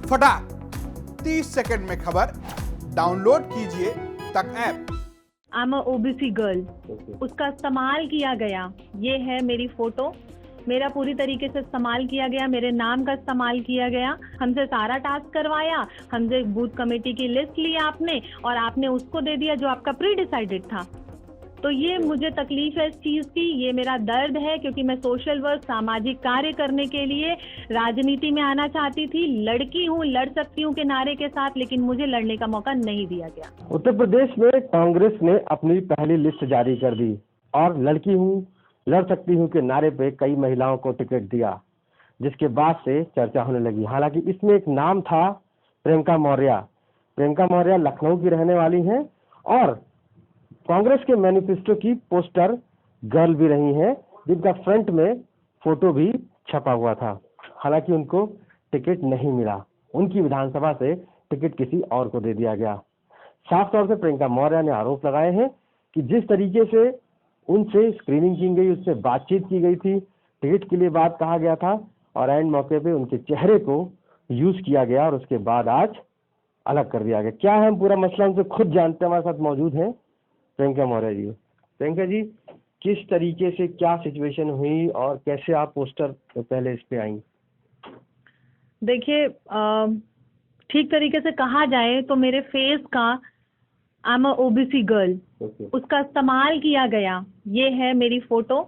फटाक 30 सेकंड में खबर। डाउनलोड कीजिए तक app. I am OBC girl, उसका इस्तेमाल किया गया। ये है मेरी फोटो, मेरा पूरी तरीके से इस्तेमाल किया गया, मेरे नाम का इस्तेमाल किया गया। हमसे सारा टास्क करवाया, हमसे बूथ कमेटी की लिस्ट ली आपने और आपने उसको दे दिया जो आपका प्री डिसाइडेड था। तो ये मुझे तकलीफ है इस चीज़ की, ये मेरा दर्द है, क्योंकि मैं सोशल वर्क, सामाजिक कार्य करने के लिए राजनीति में आना चाहती थी। लड़की हूँ, लड़ सकती हूँ के नारे के साथ, लेकिन मुझे लड़ने का मौका नहीं दिया गया। उत्तर प्रदेश में कांग्रेस ने अपनी पहली लिस्ट जारी कर दी और लड़की हूँ, लड़ सकती हूँ के नारे पे कई महिलाओं को टिकट दिया, जिसके बाद से चर्चा होने लगी। हालांकि इसमें एक नाम था प्रियंका मौर्य। प्रियंका मौर्य लखनऊ की रहने वाली हैं और कांग्रेस के मैनिफेस्टो की पोस्टर गर्ल भी रही हैं, जिनका फ्रंट में फोटो भी छपा हुआ था। हालांकि उनको टिकट नहीं मिला, उनकी विधानसभा से टिकट किसी और को दे दिया गया। साफ तौर से प्रियंका मौर्य ने आरोप लगाए हैं कि जिस तरीके से उनसे स्क्रीनिंग की गई, उससे बातचीत की गई थी, टिकट के लिए बात कहा गया था और एंड मौके पे उनके चेहरे को यूज किया गया और उसके बाद आज अलग कर दिया गया। क्या है, हम पूरा मसला उनसे खुद जानते हैं। हमारे साथ मौजूद हैं प्रियंका मौर्य जी। प्रियंका जी, किस तरीके से क्या सिचुएशन हुई और कैसे आप पोस्टर पहले इस पे आई? देखिए, ठीक तरीके से कहा जाए तो मेरे फेस का आई एम ओबीसी गर्ल, उसका इस्तेमाल किया गया। ये है मेरी फोटो,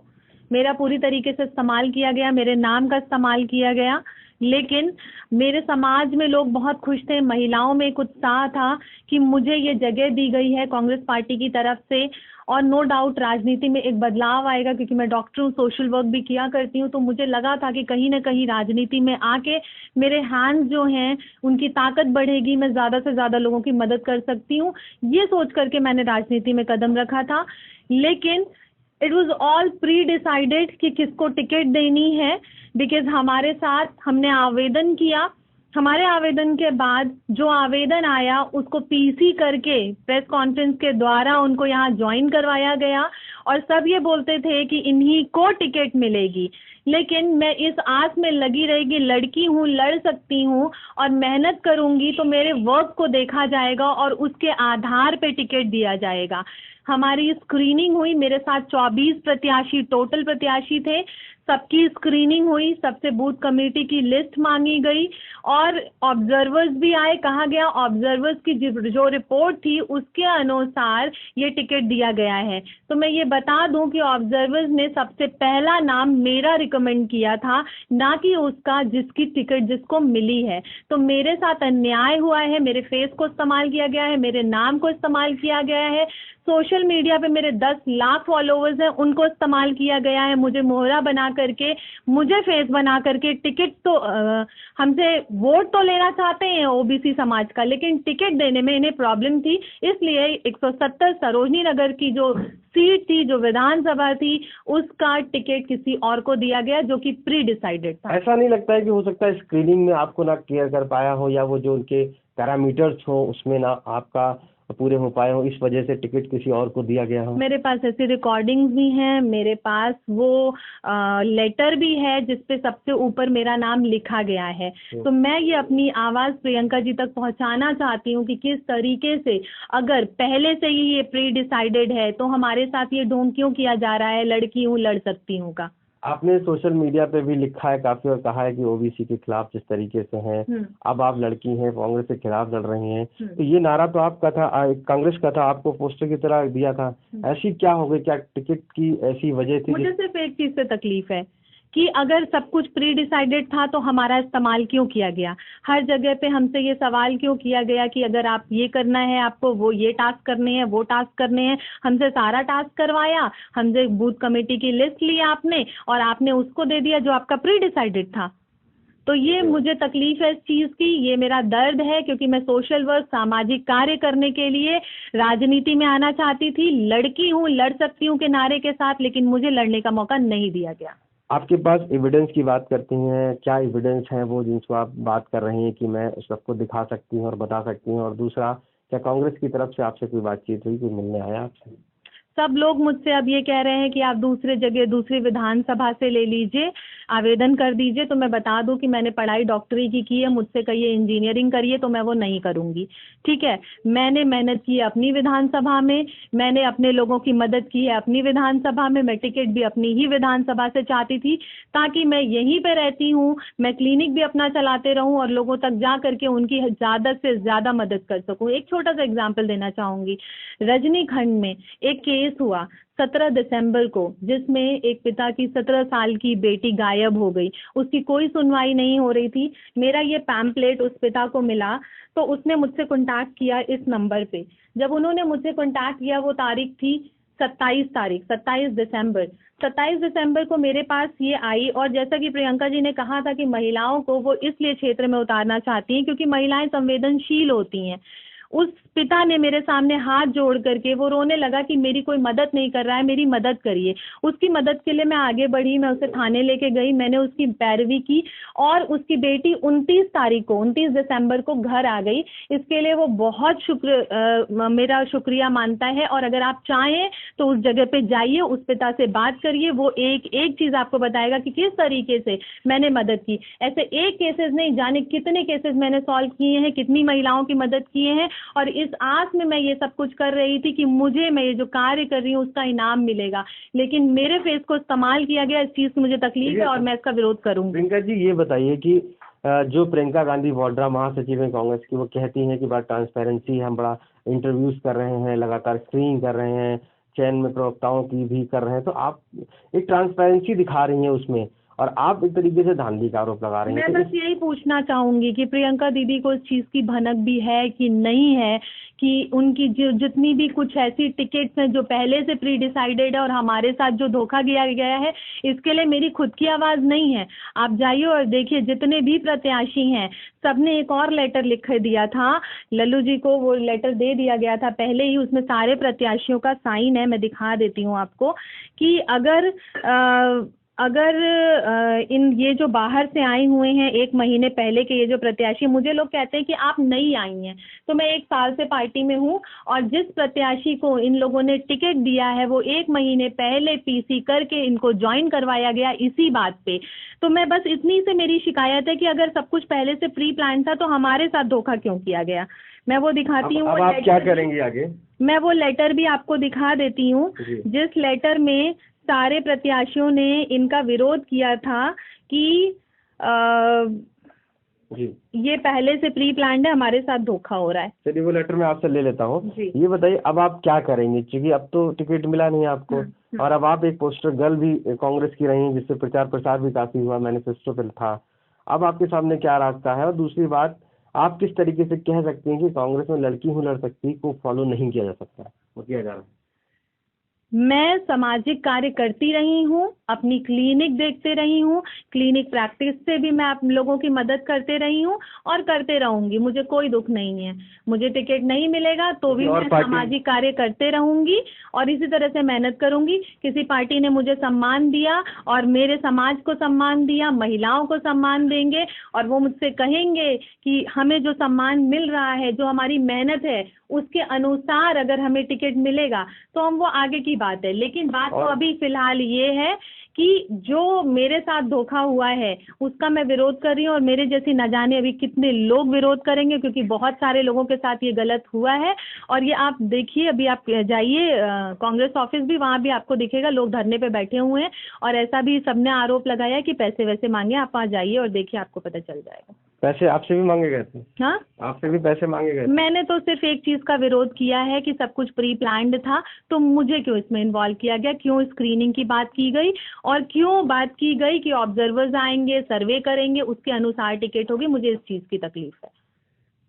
मेरा पूरी तरीके से इस्तेमाल किया गया, मेरे नाम का इस्तेमाल किया गया। लेकिन मेरे समाज में लोग बहुत खुश थे, महिलाओं में एक उत्साह था कि मुझे ये जगह दी गई है कांग्रेस पार्टी की तरफ से। और नो डाउट राजनीति में एक बदलाव आएगा, क्योंकि मैं डॉक्टर हूँ, सोशल वर्क भी किया करती हूँ। तो मुझे लगा था कि कहीं ना कहीं राजनीति में आके मेरे हैंड्स जो हैं उनकी ताकत बढ़ेगी, मैं ज़्यादा से ज़्यादा लोगों की मदद कर सकती हूँ। ये सोच करके मैंने राजनीति में कदम रखा था। लेकिन it was all pre decided कि किसको टिकट देनी है, बिकॉज हमारे साथ हमने आवेदन किया। हमारे आवेदन के बाद जो आवेदन आया उसको पीसी करके प्रेस कॉन्फ्रेंस के द्वारा उनको यहाँ ज्वाइन करवाया गया और सब ये बोलते थे कि इन्हीं को टिकट मिलेगी। लेकिन मैं इस आस में लगी रही कि लड़की हूँ, लड़ सकती हूँ और मेहनत करूँगी तो मेरे वर्क को देखा जाएगा और उसके आधार पे टिकट दिया जाएगा। हमारी स्क्रीनिंग हुई, मेरे साथ 24 प्रत्याशी टोटल प्रत्याशी थे, सबकी स्क्रीनिंग हुई, सबसे बूथ कमेटी की लिस्ट मांगी गई और ऑब्जर्वर्स भी आए। कहा गया ऑब्जर्वर्स की जो रिपोर्ट थी उसके अनुसार ये टिकट दिया गया है। तो मैं ये बता दूं कि ऑब्जर्वर्स ने सबसे पहला नाम मेरा रिकमेंड किया था, ना कि उसका जिसकी टिकट जिसको मिली है। तो मेरे साथ अन्याय हुआ है, मेरे फेस को इस्तेमाल किया गया है, मेरे नाम को इस्तेमाल किया गया है, सोशल मीडिया पे मेरे 10 लाख फॉलोवर्स हैं उनको इस्तेमाल किया गया है, मुझे मोहरा बना करके, मुझे फेस बना करके टिकट तो हमसे वोट तो लेना चाहते हैं ओबीसी समाज का, लेकिन टिकट देने में इन्हें प्रॉब्लम थी। इसलिए 170 सरोजनी नगर की जो सीट थी, जो विधानसभा थी, उसका टिकट किसी और को दिया गया जो कि प्री डिसाइडेड था। ऐसा नहीं लगता है कि हो सकता है स्क्रीनिंग में आपको ना केयर कर पाया हो या वो जो उनके पैरामीटर्स हो उसमें ना आपका पूरे हो पाए हो, इस वजह से टिकट किसी और को दिया गया हो? मेरे पास ऐसी रिकॉर्डिंग्स भी हैं, मेरे पास वो लेटर भी है जिसपे सबसे ऊपर मेरा नाम लिखा गया है। तो मैं ये अपनी आवाज़ प्रियंका जी तक पहुंचाना चाहती हूँ कि किस तरीके से अगर पहले से ही ये प्री डिसाइडेड है तो हमारे साथ ये ढोंग क्यों किया जा रहा है लड़की हूँ, लड़ सकती हूँ का। आपने सोशल मीडिया पे भी लिखा है काफी और कहा है कि ओबीसी के खिलाफ जिस तरीके से हैं, अब आप लड़की हैं, कांग्रेस के खिलाफ लड़ रही हैं, तो ये नारा तो आपका था, कांग्रेस का था, आपको पोस्टर की तरह दिया था। ऐसी क्या हो गई, क्या टिकट की ऐसी वजह थी? मुझे सिर्फ एक चीज से तकलीफ है कि अगर सब कुछ प्री डिसाइडेड था तो हमारा इस्तेमाल क्यों किया गया। हर जगह पे हमसे ये सवाल क्यों किया गया कि अगर आप ये करना है, आपको वो ये टास्क करने हैं, वो टास्क करने हैं। हमसे सारा टास्क करवाया, हमसे बूथ कमेटी की लिस्ट ली आपने और आपने उसको दे दिया जो आपका प्री डिसाइडेड था। तो ये मुझे तकलीफ है इस चीज़ की, ये मेरा दर्द है, क्योंकि मैं सोशल वर्क, सामाजिक कार्य करने के लिए राजनीति में आना चाहती थी। लड़की हूँ, लड़ सकती हूँ के नारे के साथ, लेकिन मुझे लड़ने का मौका नहीं दिया गया। आपके पास एविडेंस की बात करती हैं, क्या एविडेंस है वो जिनको आप बात कर रही हैं कि मैं सबको दिखा सकती हूँ और बता सकती हूँ? और दूसरा, क्या कांग्रेस की तरफ से आपसे कोई बातचीत हुई, कोई मिलने आया आपसे? सब लोग मुझसे अब ये कह रहे हैं कि आप दूसरे जगह दूसरी विधानसभा से ले लीजिए, आवेदन कर दीजिए। तो मैं बता दूं कि मैंने पढ़ाई डॉक्टरी की है, मुझसे कहिए इंजीनियरिंग करिए तो मैं वो नहीं करूंगी। ठीक है, मैंने मेहनत की है अपनी विधानसभा में, मैंने अपने लोगों की मदद की है अपनी विधानसभा में, मैं टिकट भी अपनी ही विधानसभा से चाहती थी ताकि मैं यहीं पे रहती हूँ, मैं क्लिनिक भी अपना चलाते रहूँ और लोगों तक जा करके उनकी ज़्यादा से ज़्यादा मदद कर सकूँ। एक छोटा सा एग्जाम्पल देना चाहूँगी। रजनी खंड में एक केस हुआ 17 दिसंबर को, जिसमें एक पिता की 17 साल की बेटी गायब हो गई, उसकी कोई सुनवाई नहीं हो रही थी। मेरा ये पैम्पलेट उस पिता को मिला तो उसने मुझसे कांटेक्ट किया इस नंबर पे। जब उन्होंने मुझसे कांटेक्ट किया, वो तारीख थी 27 दिसंबर। 27 दिसंबर को मेरे पास ये आई, और जैसा कि प्रियंका जी ने कहा था कि महिलाओं को वो इसलिए क्षेत्र में उतारना चाहती हैं क्योंकि महिलाएं संवेदनशील होती हैं। उस पिता ने मेरे सामने हाथ जोड़ करके, वो रोने लगा कि मेरी कोई मदद नहीं कर रहा है, मेरी मदद करिए। उसकी मदद के लिए मैं आगे बढ़ी, मैं उसे थाने लेके गई, मैंने उसकी पैरवी की और उसकी बेटी 29 दिसंबर को घर आ गई। इसके लिए वो बहुत मेरा शुक्रिया मानता है। और अगर आप चाहें तो उस जगह पे जाइए, उस पिता से बात करिए, वो एक एक चीज आपको बताएगा कि किस तरीके से मैंने मदद की। ऐसे एक केसेस नहीं, जाने कितने केसेस मैंने सॉल्व किए हैं, कितनी महिलाओं की मदद किए हैं। और इस आस में मैं ये सब कुछ कर रही थी कि मुझे, मैं ये जो कार्य कर रही हूँ उसका इनाम मिलेगा, लेकिन मेरे फेस को इस्तेमाल किया गया। इस चीज की मुझे तकलीफ है और मैं इसका विरोध करूंगी। प्रियंका जी, ये बताइए कि जो प्रियंका गांधी वाड्रा महासचिव है कांग्रेस की, वो कहती हैं कि बड़ा ट्रांसपेरेंसी, हम बड़ा इंटरव्यूज कर रहे हैं, लगातार स्क्रीनिंग कर रहे हैं, चयन में प्रवक्ताओं की भी कर रहे हैं, तो आप एक ट्रांसपेरेंसी दिखा रही हैं उसमें, और आप एक तरीके से धांधली का आरोप लगा रहे हैं। मैं बस यही पूछना चाहूंगी कि प्रियंका दीदी को इस चीज की भनक भी है कि नहीं है, कि उनकी जो जितनी भी कुछ ऐसी टिकट्स हैं जो पहले से प्री डिसाइडेड है और हमारे साथ जो धोखा किया गया है, इसके लिए मेरी खुद की आवाज नहीं है। आप जाइए और देखिए, जितने भी प्रत्याशी हैं सबने एक और लेटर लिख दिया था लल्लू जी को, वो लेटर दे दिया गया था पहले ही, उसमें सारे प्रत्याशियों का साइन है। मैं दिखा देती हूँ आपको कि अगर इन ये जो बाहर से आए हुए हैं 1 महीने पहले के ये जो प्रत्याशी, मुझे लोग कहते हैं कि आप नई आई हैं, तो मैं 1 साल से पार्टी में हूँ, और जिस प्रत्याशी को इन लोगों ने टिकट दिया है वो 1 महीने पहले पीसी करके इनको ज्वाइन करवाया गया इसी बात पे। तो मैं बस इतनी से मेरी शिकायत है कि अगर सब कुछ पहले से प्री प्लान था तो हमारे साथ धोखा क्यों किया गया। मैं वो दिखाती हूँ। अब आप क्या करेंगे आगे? मैं वो लेटर भी आपको दिखा देती हूँ, जिस लेटर में सारे प्रत्याशियों ने इनका विरोध किया था कि ये पहले से प्री प्लान्ड है, हमारे साथ धोखा हो रहा है। चलिए, वो लेटर मैं आपसे ले लेता हूँ। ये बताइए, अब आप क्या करेंगे, क्योंकि अब तो टिकट मिला नहीं आपको, और अब आप एक पोस्टर गर्ल भी कांग्रेस की रही, जिससे प्रचार प्रसार भी काफी हुआ, मैनिफेस्टो पे था। अब आपके सामने क्या रास्ता है? और दूसरी बात, आप किस तरीके से कह सकते हैं कि कांग्रेस में लड़की हूँ लड़ सकती को फॉलो नहीं किया जा सकता, वो किया जा रहा है? मैं सामाजिक कार्य करती रही हूँ, अपनी क्लिनिक देखते रही हूँ, क्लिनिक प्रैक्टिस से भी मैं आप लोगों की मदद करते रही हूँ और करते रहूंगी। मुझे कोई दुख नहीं है। मुझे टिकट नहीं मिलेगा तो भी मैं सामाजिक कार्य करते रहूंगी और इसी तरह से मेहनत करूंगी। किसी पार्टी ने मुझे सम्मान दिया और मेरे समाज को सम्मान दिया, महिलाओं को सम्मान देंगे, और वो मुझसे कहेंगे कि हमें जो सम्मान मिल रहा है, जो हमारी मेहनत है, उसके अनुसार अगर हमें टिकट मिलेगा तो हम वो आगे की बात है। लेकिन बात तो अभी फिलहाल ये है कि जो मेरे साथ धोखा हुआ है उसका मैं विरोध कर रही हूँ, और मेरे जैसी न जाने अभी कितने लोग विरोध करेंगे, क्योंकि बहुत सारे लोगों के साथ ये गलत हुआ है। और ये आप देखिए, अभी आप जाइए कांग्रेस ऑफिस भी, वहाँ भी आपको दिखेगा लोग धरने पे बैठे हुए हैं, और ऐसा भी सबने आरोप लगाया कि पैसे वैसे मांगे। आप वहाँ जाइए और देखिए, आपको पता चल जाएगा। पैसे आपसे भी मांगे गए थे? हाँ, आपसे भी पैसे मांगे गए? मैंने तो सिर्फ एक चीज का विरोध किया है कि सब कुछ प्री प्लान्ड था, तो मुझे क्यों इसमें इन्वॉल्व किया गया, क्यों स्क्रीनिंग की बात की गई, और क्यों बात की गई कि ऑब्जर्वर्स आएंगे, सर्वे करेंगे, उसके अनुसार टिकट होगी। मुझे इस चीज की तकलीफ है।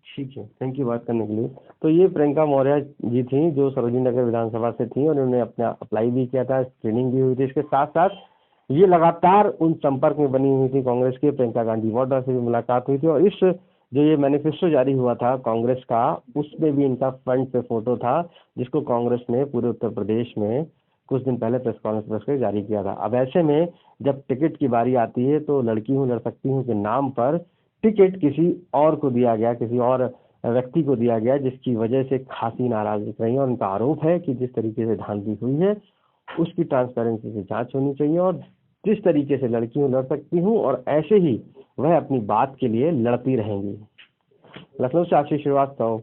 ठीक है, थैंक यू बात करने के लिए। तो ये प्रियंका मौर्य जी थी, जो सरोजिनी नगर विधानसभा से थी, और उन्होंने अपना अप्लाई भी किया था, स्क्रीनिंग भी हुई थी। इसके साथ साथ ये लगातार उन संपर्क में बनी हुई थी कांग्रेस के। प्रियंका गांधी वाड्रा से भी मुलाकात हुई थी, और इस जो ये मैनिफेस्टो जारी हुआ था कांग्रेस का, उसमें भी इनका फ्रंट पे फोटो था, जिसको कांग्रेस ने पूरे उत्तर प्रदेश में कुछ दिन पहले प्रेस कॉन्फ्रेंस करके जारी किया था। अब ऐसे में जब टिकट की बारी आती है तो लड़की हूँ लड़ सकती हूँ के नाम पर टिकट किसी और को दिया गया, किसी और व्यक्ति को दिया गया, जिसकी वजह से खासी नाराज दिख रही है। और उनका आरोप है कि जिस तरीके से धांधली हुई है उसकी ट्रांसपेरेंसी से जांच होनी चाहिए, और जिस तरीके से लड़की हूँ लड़ सकती हूँ, और ऐसे ही वह अपनी बात के लिए लड़ती रहेंगी। लखनऊ से आशीष श्रीवास्तव,